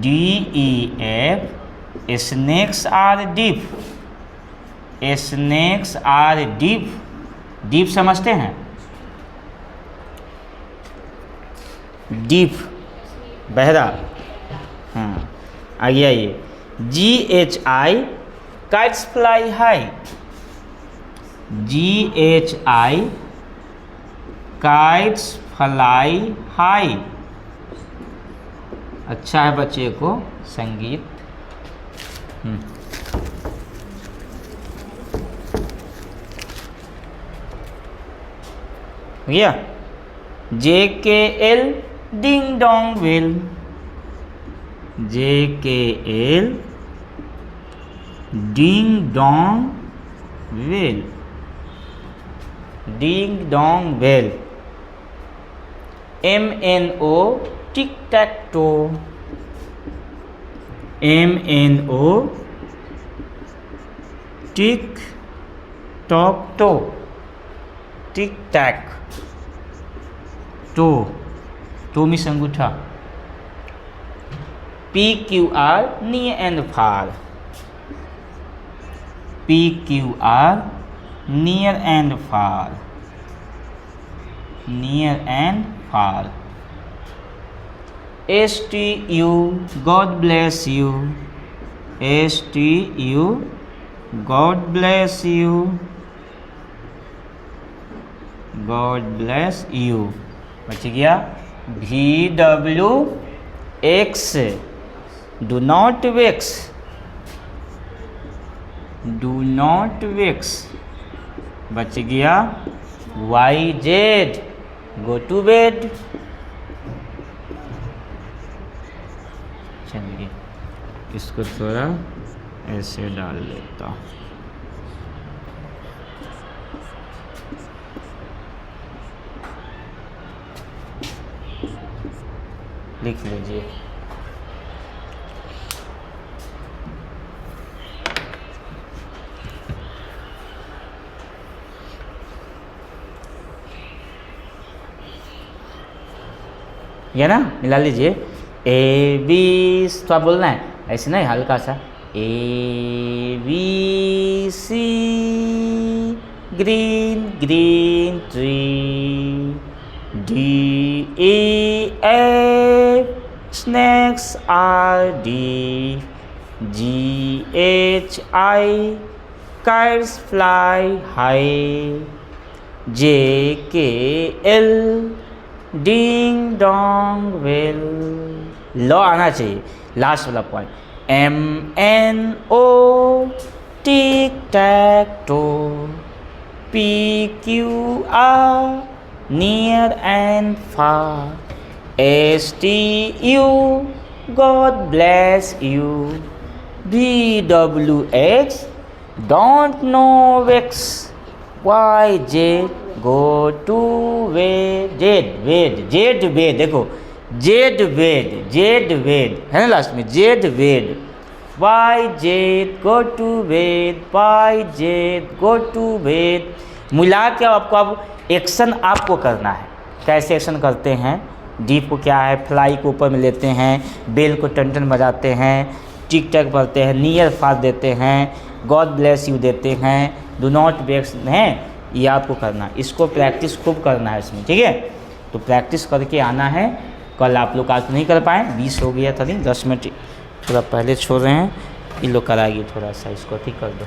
A: DEF, snakes are deep, snakes are deep, deep समझते हैं, डीप बहरा, हाँ। आगे आइए GHI, kites fly high, GHI, kites fly high. अच्छा है बच्चे को संगीत। भैया JKL, ding dong bell, JKL, ding dong bell, ding dong bell. MNO, tick tack toe, MNO, tick tock toe, tick tack toe, toe मिस अंगूठा, PQR near and far, PQR near and far, near and far. STU God bless you, STU God bless you, God bless you. बच गया VWX do not vex, do not vex. बच गया YZ go to bed. चलिए इसको थोड़ा ऐसे डाल लेता हूँ। लिख लीजिए ये ना, मिला लीजिए A B, थोड़ा बोलना है ऐसे नहीं, हल्का सा ABC green green tree, DEF snakes are deep, GHI kites fly high, JKL ding dong bell. Law आना चाहिए लास्ट वाला point. MNO tick tack toe, PQR near and far, STU God bless you, VWX don't know wax, YJ go to bed, Z bed देखो, Z bed है ना last में, Z bed, YJ go to bed, YJ go to bed. मिला के आपको अब action आपको करना है। कैसे एक्शन करते हैं? डीप को क्या है, फ्लाई को ऊपर में लेते हैं, बेल को टन टन बजाते हैं, टिक टैक पढ़ते हैं, नियर फार देते हैं, गॉड ब्लेस यू देते हैं, डू नॉट वेक्स हैं, ये आपको करना है। इसको प्रैक्टिस खूब करना है इसमें, ठीक है। तो प्रैक्टिस करके आना है। कल आप लोग आज नहीं कर पाए, 20 हो गया था नहीं, 10 मिनट थोड़ा पहले छोड़ रहे हैं, इन लोग कराएगी थोड़ा सा, इसको ठीक कर दो।